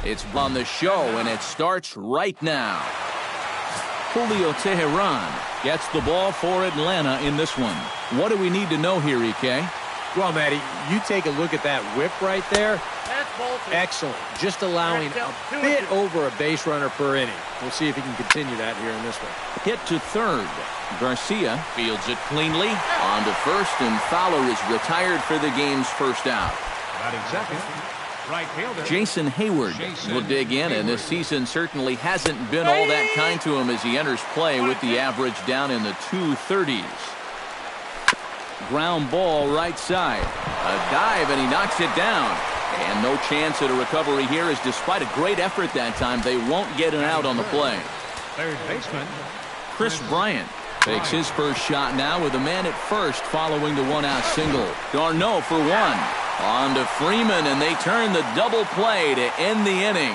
It's on the show, and it starts right now. Julio Teheran gets the ball for Atlanta in this one. What do we need to know here, EK? Well, Matty, you take a look at that whip right there. Excellent. Just allowing a bit over a base runner per inning. We'll see if he can continue that here in this one. Hit to third. Garcia fields it cleanly. On to first, and Fowler is retired for the game's first out. Batting second, right fielder Jason Hayward will dig in, and this season certainly hasn't been all that kind to him as he enters play with the average down in the 230s. Ground ball right side. A dive, and he knocks it down. And no chance at a recovery here, as despite a great effort that time, they won't get an out on the play. third baseman Chris Bryant takes his first shot now with a man at first following the one-out single. D'Arnaud for one. On to Freeman, and they turn the double play to end the inning.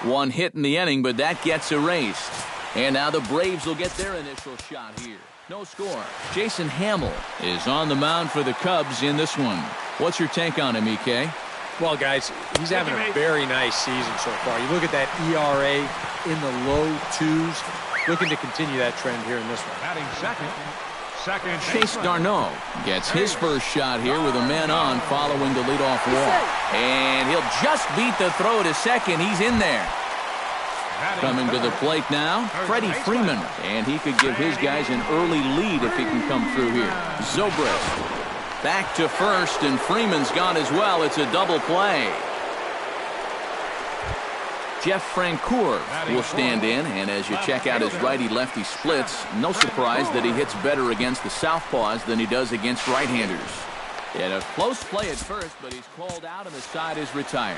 One hit in the inning, but that gets erased. And now the Braves will get their initial shot here. No score. Jason Hamill is on the mound for the Cubs in this one. What's your take on him, EK? Well, guys, he's having a very nice season so far. You look at that ERA in the low 2s. Looking to continue that trend here in this one. batting second. Chase d'Arnaud gets his first shot here with a man on following the leadoff walk. And he'll just beat the throw to second. He's in there. Coming to the plate now, Freddie Freeman. And he could give his guys an early lead if he can come through here. Zobrist back to first, and Freeman's gone as well. It's a double play. Jeff Francoeur will stand in, and as you check out his righty-lefty splits, no surprise that he hits better against the southpaws than he does against right-handers. And a close play at first, but he's called out and the side is retired.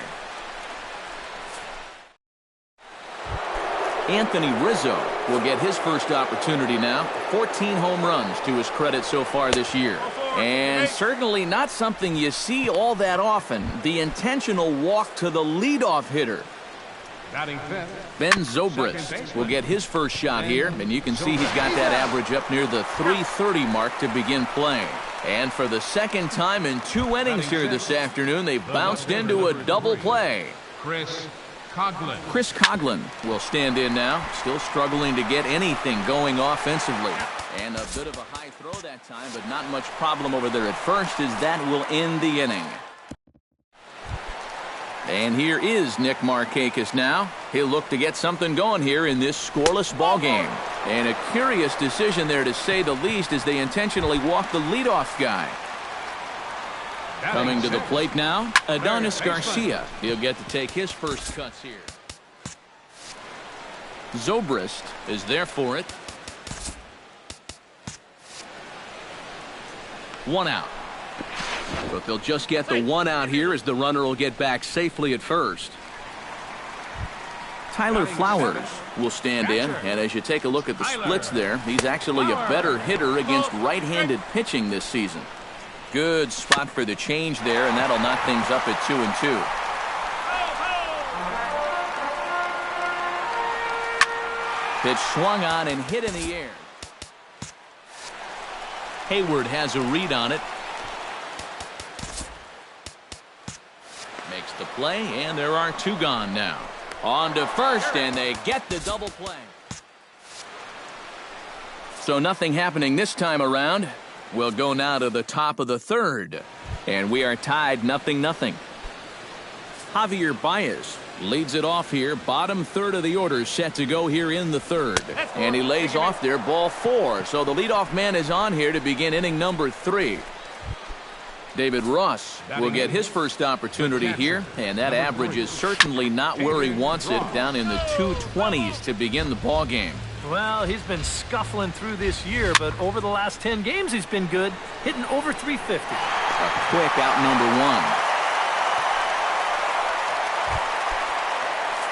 Anthony Rizzo will get his first opportunity now. 14 home runs to his credit so far this year. And certainly not something you see all that often. The intentional walk to the leadoff hitter. Batting fifth, Ben Zobrist will get his first shot here, and you can see he's got that average up near the 330 mark to begin playing. And for the second time in 2 innings here this afternoon, they bounced into a double play. Chris Coghlan. Chris Coghlan will stand in now, still struggling to get anything going offensively. And a bit of a high throw that time, but not much problem over there at first, as that will end the inning. And here is Nick Markakis now. He'll look to get something going here in this scoreless ball game. And a curious decision there, to say the least, as they intentionally walk the leadoff guy. Coming to the plate now, Adonis Garcia. He'll get to take his first cuts here. Zobrist is there for it. 1 out. But they'll just get the 1 out here, as the runner will get back safely at first. Tyler Flowers will stand in, and as you take a look at the splits there, he's actually a better hitter against right-handed pitching this season. Good spot for the change there, and that'll knock things up at 2-2. Pitch swung on and hit in the air. Hayward has a read on it. Makes the play, and there are two gone now. On to first, and they get the double play. So nothing happening this time around. We'll go now to the top of the third, and we are tied 0-0. Javier Baez leads it off here. Bottom third of the order set to go here in the third. And he lays off there, ball 4. So the leadoff man is on here to begin inning number 3. David Ross will get his first opportunity here, and that average is certainly not where he wants it, down in the 220s to begin the ball game. Well, he's been scuffling through this year, but over the last 10 games he's been good, hitting over 350. A quick out number 1.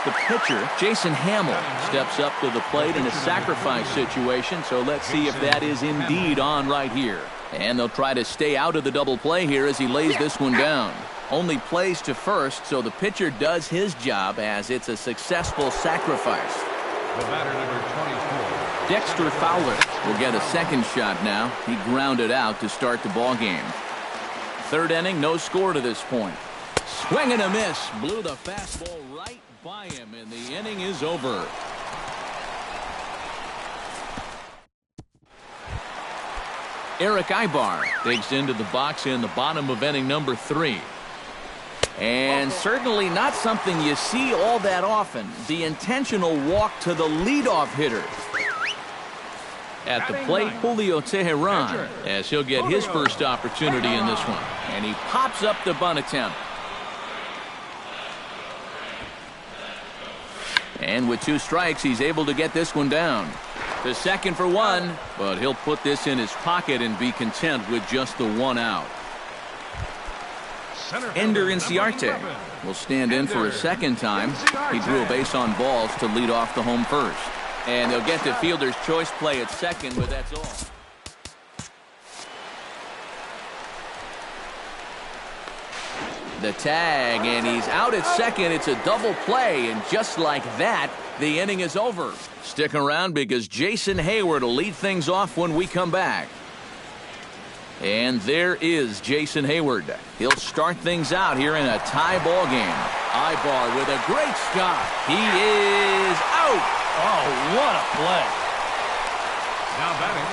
The pitcher, Jason Hamill, steps up to the plate in a sacrifice situation, so let's see if that is indeed on right here. And they'll try to stay out of the double play here as he lays this one down. Only plays to first, so the pitcher does his job as it's a successful sacrifice. The batter, number 24. Dexter Fowler will get a second shot now. He grounded out to start the ball game. Third inning, no score to this point. Swing and a miss. Blew the fastball right by him, and the inning is over. Eric Aybar digs into the box in the bottom of inning number 3. And certainly not something you see all that often. The intentional walk to the leadoff hitter. At the plate, Julio Teheran, as he'll get his first opportunity in this one. And he pops up the bunt attempt. And with 2 strikes, he's able to get this one down. To second for 1, but he'll put this in his pocket and be content with just the 1 out. Ender Inciarte will stand in for a second time. He drew a base on balls to lead off the home first. And they'll get the fielder's choice play at second, but that's all. The tag, and he's out at second. It's a double play, and just like that, the inning is over. Stick around because Jason Hayward will lead things off when we come back. And there is Jason Hayward. He'll start things out here in a tie ball game. Aybar with a great stop. He is out. Oh, what a play. Now batting.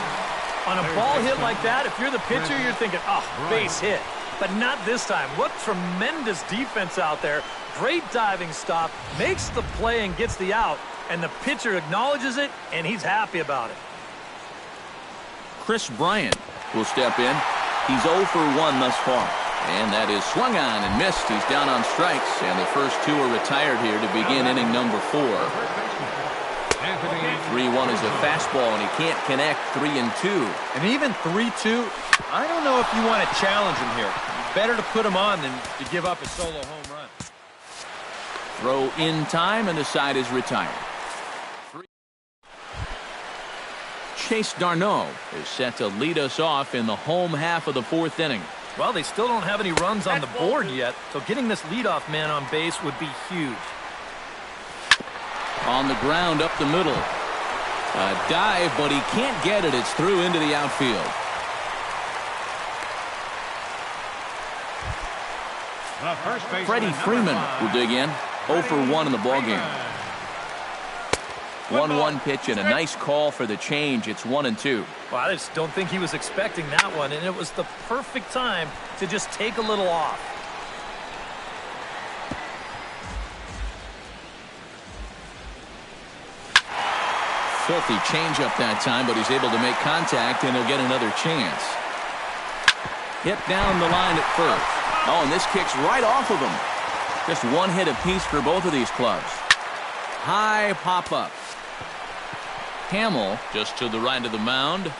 On a ball hit like that, if you're the pitcher, you're thinking, oh, base hit. But not this time. What tremendous defense out there. Great diving stop. Makes the play and gets the out. And the pitcher acknowledges it, and he's happy about it. Chris Bryant will step in. He's 0 for 1 thus far. And that is swung on and missed. He's down on strikes. And the first 2 are retired here to begin inning number 4. 3-1 is a fastball, and he can't connect. 3-2. And even 3-2, I don't know if you want to challenge him here. Better to put him on than to give up a solo home run. Throw in time, and the side is retired. Chase Darno is set to lead us off in the home half of the 4th inning. Well, they still don't have any runs on the board yet, so getting this leadoff man on base would be huge. On the ground up the middle. A dive, but he can't get it. It's through into the outfield. Freddie Freeman will dig in. 0 for 1 in the ballgame. 1-1 pitch and a nice call for the change. It's 1-2. Well, I just don't think he was expecting that one, and it was the perfect time to just take a little off. Filthy changeup that time, but he's able to make contact, and he'll get another chance. Hit down the line at first. Oh, and this kicks right off of him. Just 1 hit apiece for both of these clubs. High pop-up. Hamill just to the right of the mound.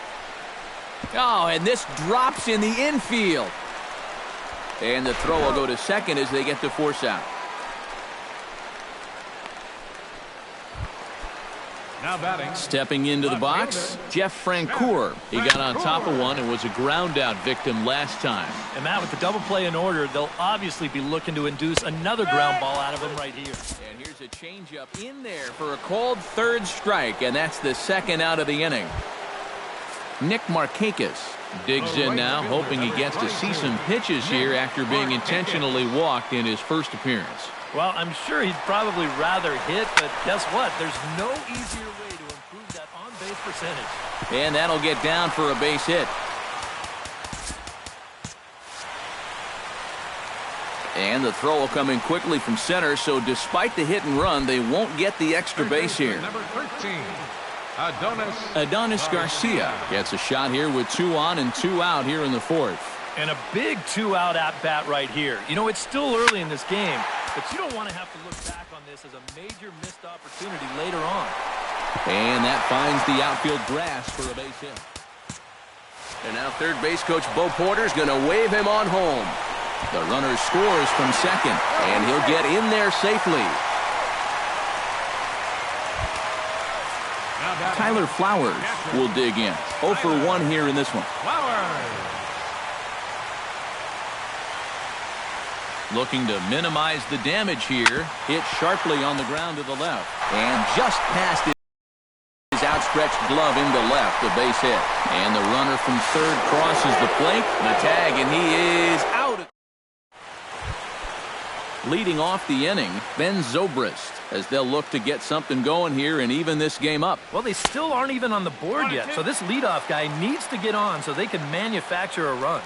Oh, and this drops in the infield. And the throw will go to second as they get the force out. Now batting. Stepping into the box, Jeff Francoeur. He got on top of one and was a ground out victim last time. And Matt, with the double play in order, they'll obviously be looking to induce another ground ball out of him right here. And here's a changeup in there for a called third strike, and that's the second out of the inning. Nick Markakis digs in now, hoping he gets to see some pitches here after being intentionally walked in his first appearance. Well, I'm sure he'd probably rather hit, but guess what? There's no easier way to improve that on-base percentage. And that'll get down for a base hit. And the throw will come in quickly from center, so despite the hit and run, they won't get the extra base here. Number 13, Adonis Garcia gets a shot here with 2 on and 2 out here in the fourth. And a big 2-out at-bat right here. You know, it's still early in this game, but you don't want to have to look back on this as a major missed opportunity later on. And that finds the outfield grass for a base hit. And now third base coach Bo Porter's going to wave him on home. The runner scores from second, and he'll get in there safely. Tyler Flowers will dig in. 0 for 1 here in this one. Looking to minimize the damage here. Hit sharply on the ground to the left. And just past his outstretched glove into left, the base hit. And the runner from third crosses the plate. The tag, and he is out. Leading off the inning, Ben Zobrist, as they'll look to get something going here and even this game up. Well, they still aren't even on the board yet, so this leadoff guy needs to get on so they can manufacture a run.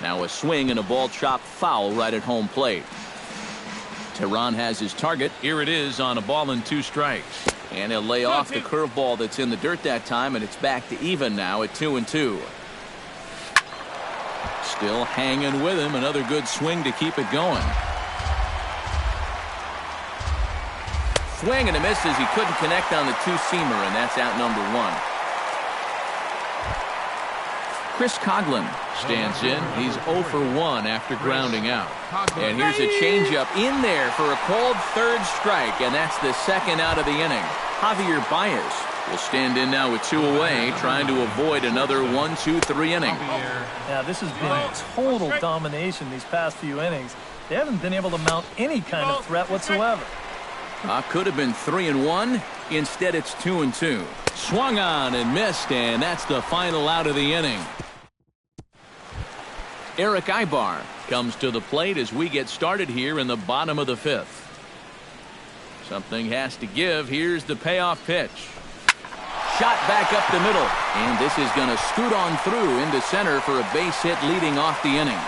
Now a swing and a ball chopped foul right at home plate. Tehran has his target. Here it is on a ball and 2 strikes. And he'll lay off the curveball that's in the dirt that time, and it's back to even now at 2-2. Still hanging with him. Another good swing to keep it going. Swing and a miss as he couldn't connect on the 2-seamer, and that's out number 1. Chris Coghlan stands in. He's 0 for 1 after grounding out. And here's a changeup in there for a called third strike, and that's the second out of the inning. Javier Baez will stand in now with 2 away, trying to avoid another 1-2-3 inning. Yeah, this has been total domination these past few innings. They haven't been able to mount any kind of threat whatsoever. Could have been 3-1. Instead, it's 2-2. Swung on and missed, and that's the final out of the inning. Eric Ibar comes to the plate as we get started here in the bottom of the 5th. Something has to give. Here's the payoff pitch. Shot back up the middle, and this is going to scoot on through into center for a base hit leading off the inning.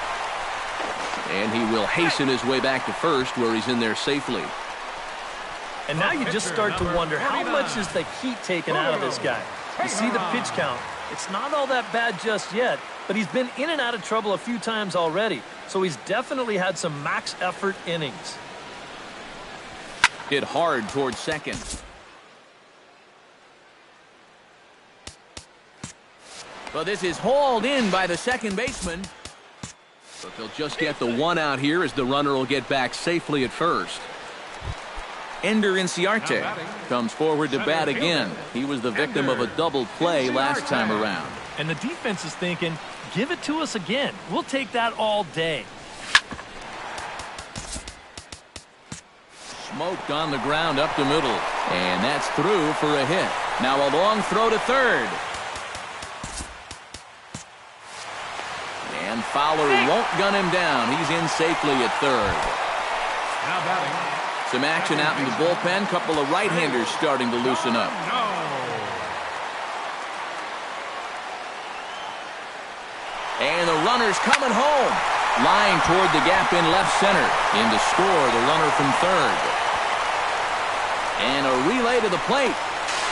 And he will hasten his way back to first, where he's in there safely. And now you just start to wonder, how much is the heat taken out of this guy? You see the pitch count. It's not all that bad just yet, but he's been in and out of trouble a few times already, so he's definitely had some max effort innings. Hit hard towards second. Well, this is hauled in by the second baseman. But they'll just get the 1 out here as the runner will get back safely at first. Ender Inciarte comes forward to bat again. He was the victim of a double play last time around. And the defense is thinking, give it to us again. We'll take that all day. Smoked on the ground up the middle. And that's through for a hit. Now a long throw to third. And Fowler won't gun him down. He's in safely at third. Now batting. Some action out in the bullpen. Couple of right-handers starting to loosen up. And the runner's coming home. Line toward the gap in left center. In to score, the runner from third. And a relay to the plate.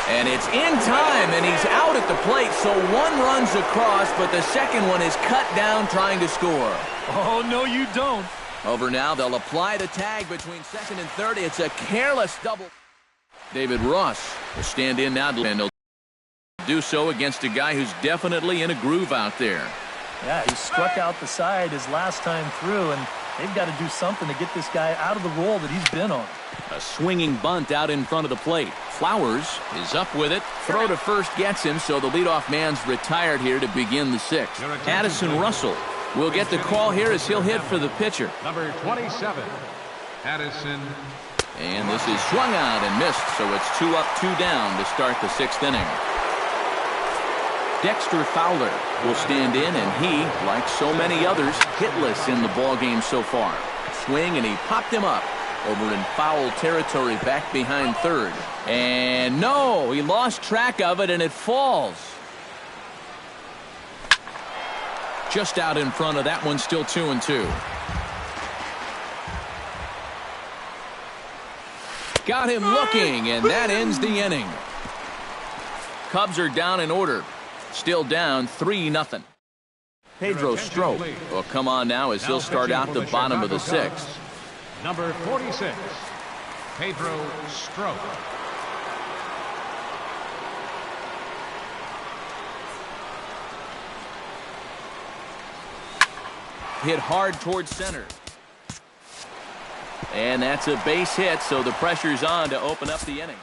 And it's in time, and he's out at the plate. So 1 run's across, but the second one is cut down trying to score. Oh, no, you don't. Over now, they'll apply the tag between second and third. It's a careless double. David Ross will stand in now, and he'll do so against a guy who's definitely in a groove out there. Yeah, he struck out the side his last time through, and They've got to do something to get this guy out of the role that he's been on. A swinging bunt out in front of the plate. Flowers is up with it. Throw to first gets him, so the leadoff man's retired here to begin the sixth. Addison Russell will get the call here as he'll hit for the pitcher. Number 27, Addison. And this is swung out and missed, so it's 2 up, 2 down to start the sixth inning. Dexter Fowler will stand in, and he, like so many others, hitless in the ballgame so far. Swing, and he popped him up over in foul territory back behind third. And no, he lost track of it, and it falls. Just out in front of that one, still 2-2. Got him looking, and that ends the inning. Cubs are down in order. Still down 3-0. Pedro Strop will come on now as he'll start out the bottom of the sixth. Number 46, Pedro Strop. Hit hard towards center. And that's a base hit, so the pressure's on to open up the inning.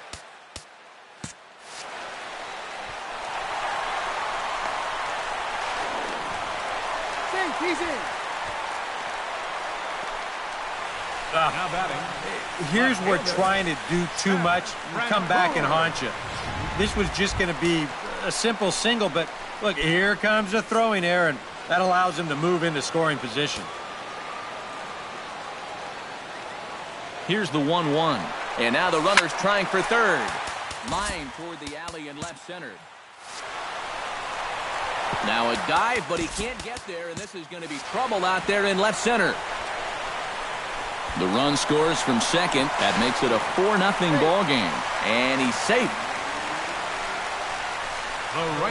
Now batting. Here's where trying to do too much come back and haunt you. This was just going to be a simple single, but look, here comes a throwing error, and that allows him to move into scoring position. Here's the 1-1. And now the runner's trying for third. Line toward the alley in left center. Now a dive, but he can't get there, and this is going to be trouble out there in left center. The run scores from second. That makes it a 4-0 ball game. And he's safe.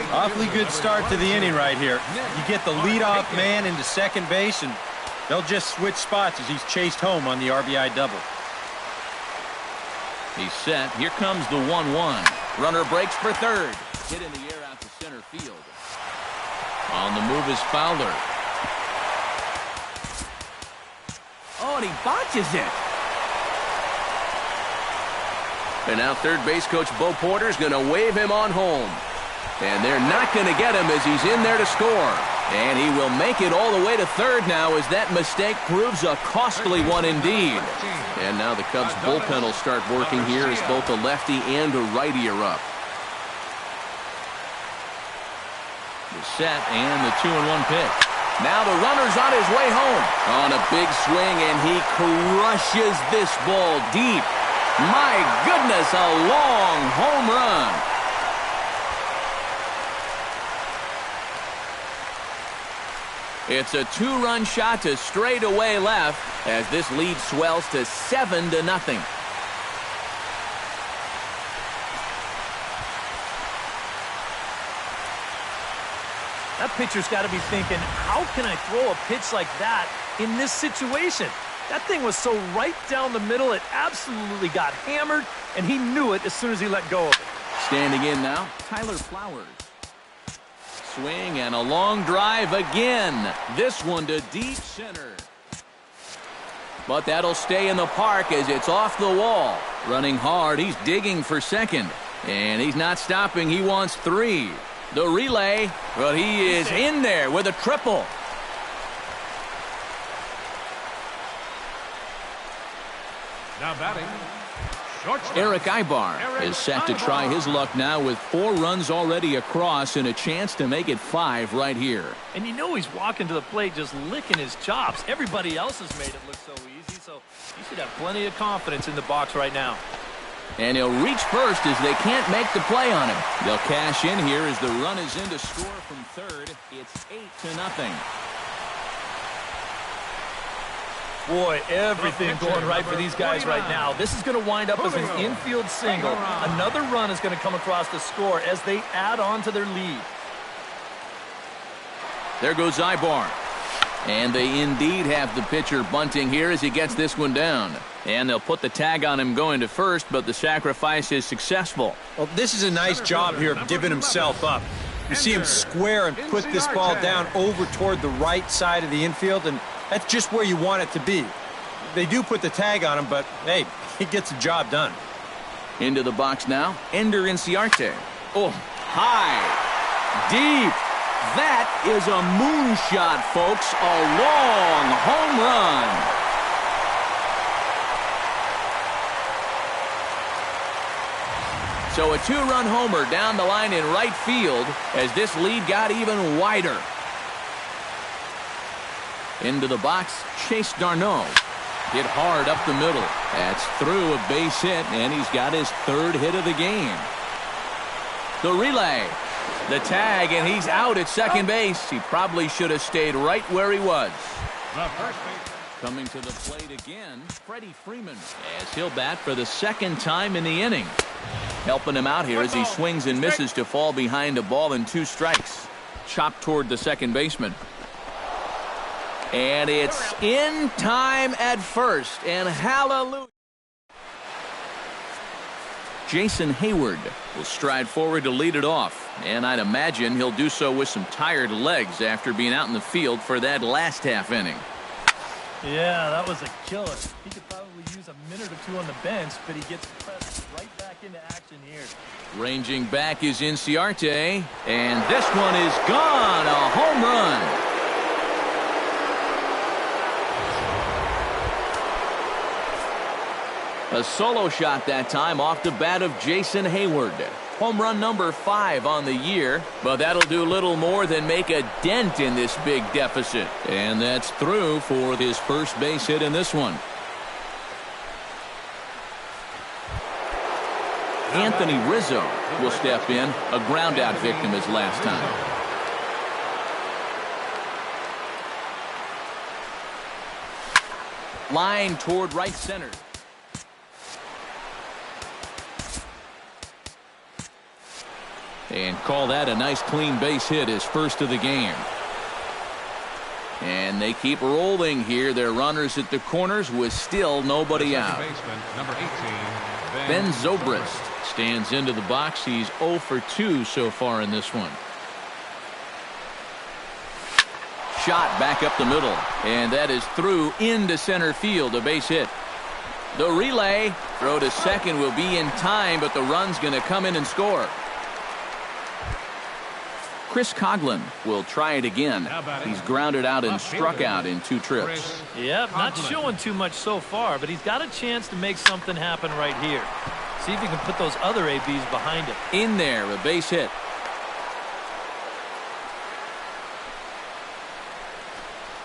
Awfully good start to the inning right here. You get the leadoff man into second base, and they'll just switch spots as he's chased home on the RBI double. He's set. Here comes the 1-1. Runner breaks for third. Hit in the air out to center field. On the move is Fowler. Oh, and he botches it. And now third base coach Bo Porter's going to wave him on home. And they're not going to get him as he's in there to score. And he will make it all the way to third now as that mistake proves a costly one indeed. And now the Cubs bullpen will start working here as both a lefty and a righty are up. The set and the 2-1 pitch. Now the runner's on his way home. On a big swing, and he crushes this ball deep. My goodness, a long home run. It's a 2-run shot to straightaway left as this lead swells to 7-0. That pitcher's got to be thinking, how can I throw a pitch like that in this situation? That thing was so right down the middle, it absolutely got hammered, and he knew it as soon as he let go of it. Standing in now, Tyler Flowers. Swing and a long drive again. This one to deep center. But that'll stay in the park as it's off the wall. Running hard, he's digging for second. And he's not stopping, he wants 3. The relay, but he is in there with a triple. Now batting, shortstop. Eric Ibar is set to try his luck now with 4 runs already across and a chance to make it 5 right here. And you know he's walking to the plate just licking his chops. Everybody else has made it look so easy, so he should have plenty of confidence in the box right now. And he'll reach first as they can't make the play on him. They'll cash in here as the run is in to score from third. It's 8-0. Boy, everything going right for these guys right now. This is going to wind up as an infield single. Another run is going to come across the score as they add on to their lead. There goes Ibar. And they indeed have the pitcher bunting here as he gets this one down. And they'll put the tag on him going to first, but the sacrifice is successful. Well, this is a nice job here of giving himself up. You see him square and put this ball down over toward the right side of the infield, and That's just where you want it to be. They do put the tag on him, but, hey, he gets the job done. Into the box now, Ender Inciarte. Oh, high, deep. That is a moonshot, folks. A long home run. So a two-run homer down the line in right field as this lead got even wider. Into the box, Chase Darno. Hit hard up the middle. That's through a base hit, and he's got his third hit of the game. The relay. The tag, and he's out at second base. He probably should have stayed right where he was. The first base. Coming to the plate again, Freddie Freeman, as he'll bat for the second time in the inning. Helping him out here as he swings and misses to fall behind a ball and 2 strikes. Chopped toward the second baseman. And it's in time at first, and hallelujah. Jason Hayward will stride forward to lead it off, and I'd imagine he'll do so with some tired legs after being out in the field for that last half inning. Yeah, that was a killer. He could probably use a minute or 2 on the bench, but he gets pressed right back into action here. Ranging back is Inciarte, and this one is gone. A home run. A solo shot that time off the bat of Jason Hayward. Home run number 5 on the year, but that'll do little more than make a dent in this big deficit. And that's through for his first base hit in this one. Anthony Rizzo will step in, a ground-out victim as last time. Line toward right center. And call that a nice clean base hit, his first of the game. And they keep rolling here. Their runners at the corners with still nobody out. Number 18, Ben Zobrist stands into the box. He's 0 for 2 so far in this one. Shot back up the middle, and that is through into center field, a base hit. The relay, throw to second will be in time, but the run's going to come in and score. Chris Coghlan will try it again. He's grounded out and struck out in 2 trips. Yep, not showing too much so far, but he's got a chance to make something happen right here. See if he can put those other ABs behind him. In there, a base hit.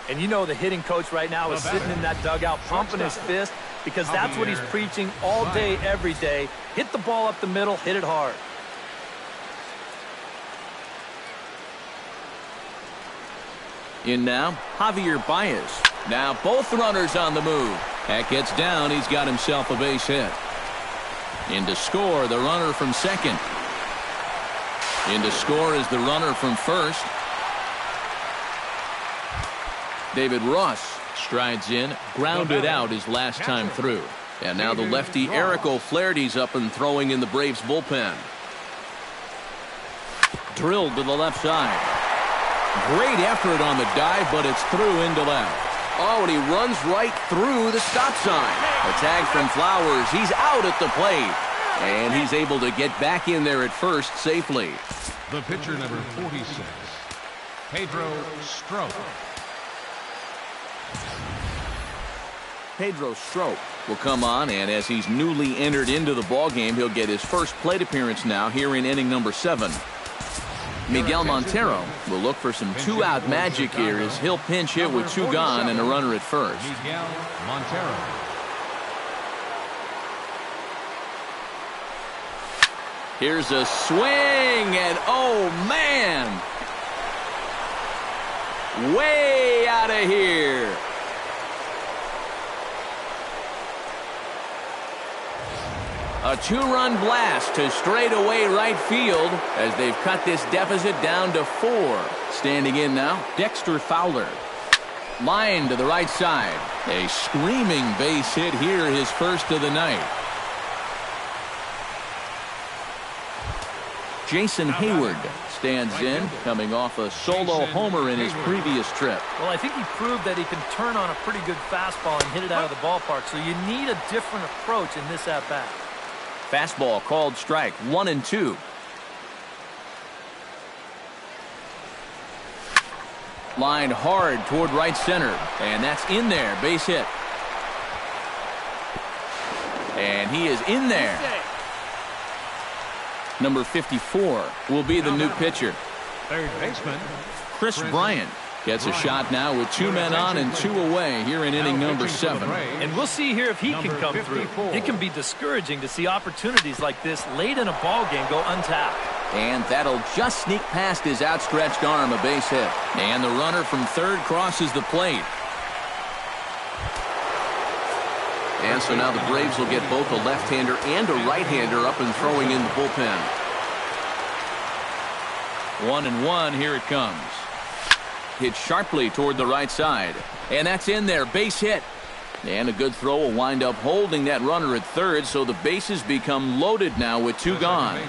And you know the hitting coach right now is sitting in that dugout pumping his fist because that's what he's preaching all day, every day. Hit the ball up the middle, hit it hard. In now, Javier Baez. Now both runners on the move. That gets down. He's got himself a base hit. In to score, the runner from second. In to score is the runner from first. David Ross strides in, grounded out his last time through. And now the lefty Eric O'Flaherty's up and throwing in the Braves bullpen. Drilled to the left side. Great effort on the dive, but it's through into left. Oh, and he runs right through the stop sign. A tag from Flowers. He's out at the plate. And he's able to get back in there at first safely. the pitcher number 46, Pedro Strop. Pedro Strop will come on, and as he's newly entered into the ballgame, he'll get his first plate appearance now here in inning number 7. Miguel Montero will look for some two-out magic here as he'll pinch hit with 2 gone and a runner at first. Miguel Montero. Here's a swing, and oh man, way out of here. A 2-run blast to straightaway right field as they've cut this deficit down to 4. Standing in now, Dexter Fowler. Line to the right side. A screaming base hit here, his first of the night. Jason Hayward stands in, coming off a solo homer in his previous trip. Well, I think he proved that he can turn on a pretty good fastball and hit it out of the ballpark, so you need a different approach in this at-bat. Fastball called strike, 1-2. Lined hard toward right center, and that's in there, base hit. And he is in there. Number 54 will be the new pitcher. Third baseman, Chris Bryant gets a shot now with 2 men on and 2 away here in inning number 7. And we'll see here if he can come through. It can be discouraging to see opportunities like this late in a ball game go untapped. And that'll just sneak past his outstretched arm, a base hit. And the runner from third crosses the plate. And so now the Braves will get both a left-hander and a right-hander up and throwing in the bullpen. 1-1, here it comes. Hit sharply toward the right side. And that's in there, base hit. And a good throw will wind up holding that runner at third, so the bases become loaded now with 2 gone.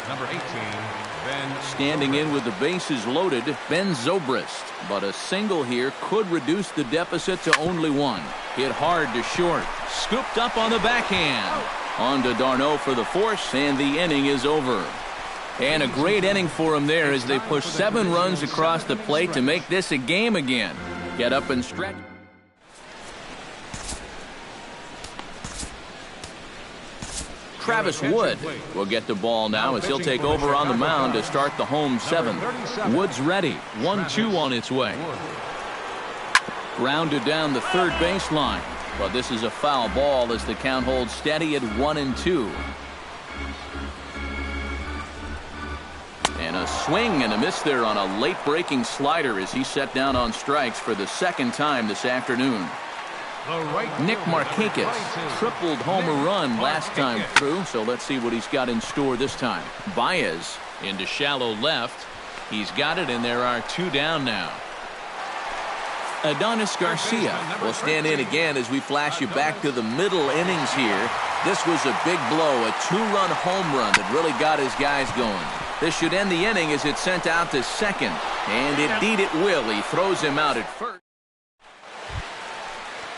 Number 18, Ben. Standing in with the bases loaded, Ben Zobrist. But a single here could reduce the deficit to only 1. Hit hard to short. Scooped up on the backhand. On to d'Arnaud for the force, and the inning is over. And a great inning for him there as they push 7 runs across the plate to make this a game again. Get up and stretch. Travis Wood will get the ball now as he'll take over on the mound to start the home 7th. Wood's ready. 1-2 on its way. Grounded down the third baseline. But this is a foul ball as the count holds steady at 1-2. And a swing and a miss there on a late breaking slider as he set down on strikes for the 2nd time this afternoon. Nick Markakis tripled homer run last time through, so let's see what he's got in store this time. Baez into shallow left. He's got it, and there are 2 down now. Adonis Garcia will stand in again as we flash you back to the middle innings here. This was a big blow, a 2-run home run that really got his guys going. This should end the inning as it's sent out to second, and indeed it will. He throws him out at first.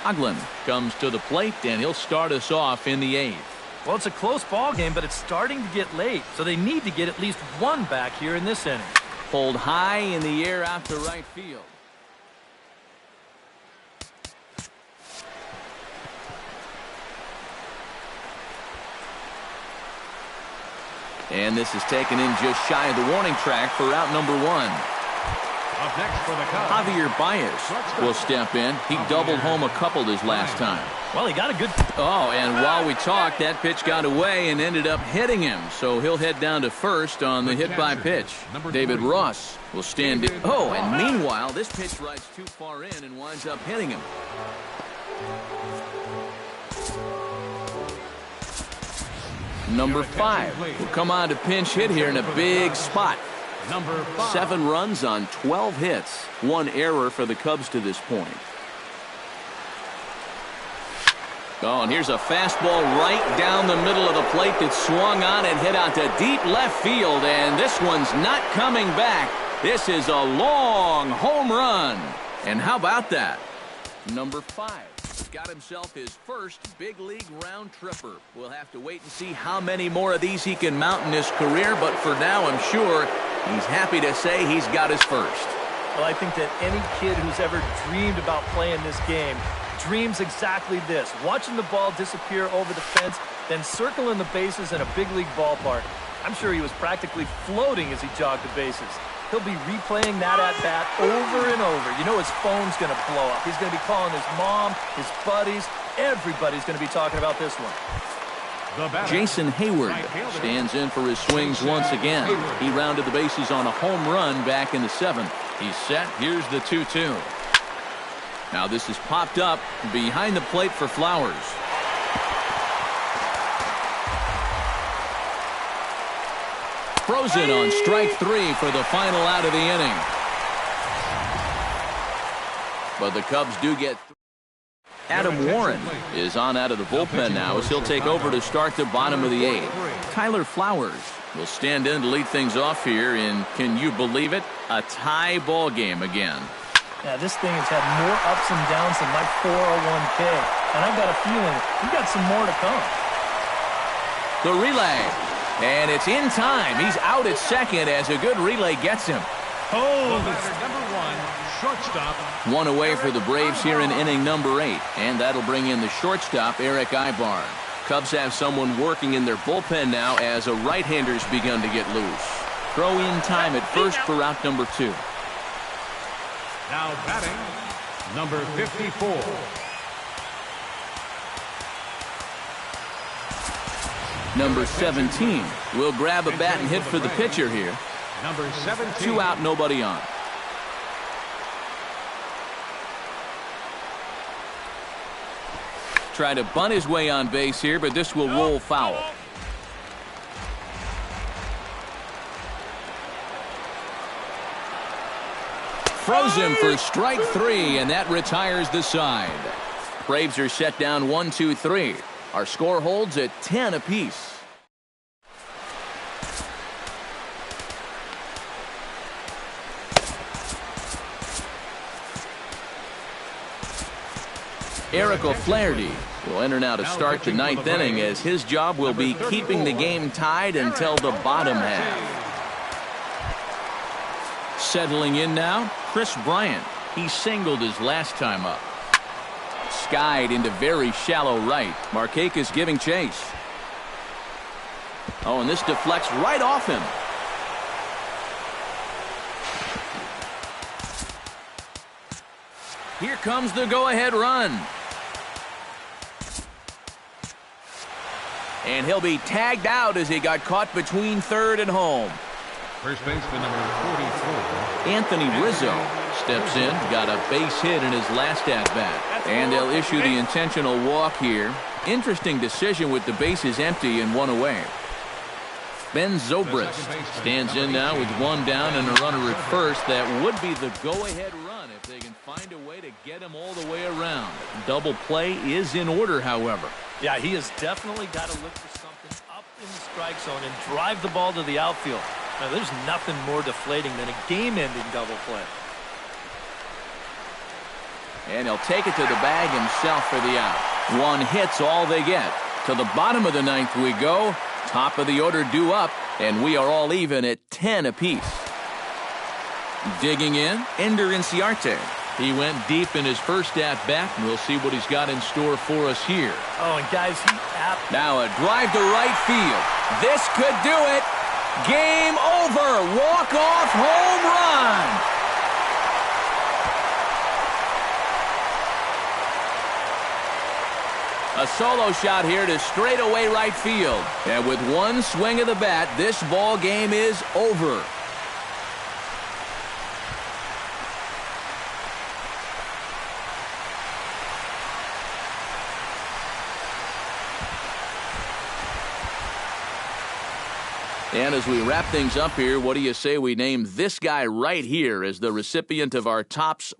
Coghlan comes to the plate, and he'll start us off in the 8th. Well, it's a close ball game, but it's starting to get late, so they need to get at least 1 back here in this inning. Pulled high in the air out to right field. And this is taken in just shy of the warning track for out number 1. Up next for the Cubs, Javier Baez will step in. He doubled home a couple this last time. Well, he got a good... Oh, and while we talked, that pitch got away and ended up hitting him. So he'll head down to first on the hit by pitch. David Ross will stand in. Oh, and meanwhile, this pitch rides too far in and winds up hitting him. Number 5 will come on to pinch hit here in a big spot. Number 5. 7 runs on 12 hits. 1 error for the Cubs to this point. Oh, and here's a fastball right down the middle of the plate that swung on and hit out to deep left field. And this one's not coming back. This is a long home run. And how about that? Number 5. Got himself his first big league round tripper. We'll have to wait and see how many more of these he can mount in his career, but for now I'm sure he's happy to say he's got his first. Well, I think that any kid who's ever dreamed about playing this game dreams exactly this, watching the ball disappear over the fence, then circling the bases in a big league ballpark. I'm sure he was practically floating as he jogged the bases. He'll be replaying that at-bat over and over. You know his phone's going to blow up. He's going to be calling his mom, his buddies. Everybody's going to be talking about this one. Jason Hayward stands in for his swings once again. He rounded the bases on a home run back in the 7th. He's set. Here's the 2-2. Now this is popped up behind the plate for Flowers. Frozen on strike 3 for the final out of the inning. But the Cubs do get Adam Warren is on out of the bullpen now as he'll take over to start the bottom of the 8th. Tyler Flowers will stand in to lead things off here in, can you believe it, a tie ball game again. Yeah, this thing has had more ups and downs than my 401k, and I've got a feeling we've got some more to come. The relay, and it's in time. He's out at second as a good relay gets him. Oh, number 1, shortstop. One away for the Braves here in inning number 8, and that'll bring in the shortstop, Eric Ibarn. Cubs have someone working in their bullpen now as a right-hander's begun to get loose. Throw in time at first for out number 2. Now batting, number 54. Number 17 will grab a bat and hit for the pitcher here. Number 17. 2 out, nobody on. Try to bunt his way on base here, but this will roll foul. Throws him for strike 3, and that retires the side. Braves are set down 1-2-3. Our score holds at 10 apiece. Eric O'Flaherty will enter now to start the 9th inning as his job will be keeping the game tied until the bottom half. Settling in now, Chris Bryant. He singled his last time up. Skied into very shallow right. Markakis giving chase. Oh, and this deflects right off him. Here comes the go-ahead run. And he'll be tagged out as he got caught between third and home. First baseman number 44. Anthony Rizzo steps in, got a base hit in his last at-bat. And they'll issue the intentional walk here. Interesting decision with the bases empty and 1 away. Ben Zobrist stands in now with 1 down and a runner at first. That would be the go-ahead run if they can find a way to get him all the way around. Double play is in order, however. Yeah, he has definitely got to look for something up in the strike zone and drive the ball to the outfield. Now, there's nothing more deflating than a game-ending double play. And he'll take it to the bag himself for the out. 1 hit's all they get. To the bottom of the 9th we go. Top of the order due up, and we are all even at 10 apiece. Digging in, Ender Inciarte. He went deep in his first at-bat, and we'll see what he's got in store for us here. Oh, and guys, now a drive to right field. This could do it. Game over. Walk-off home run. A solo shot here to straightaway right field. And with 1 swing of the bat, this ball game is over. And as we wrap things up here, what do you say we name this guy right here as the recipient of our Topps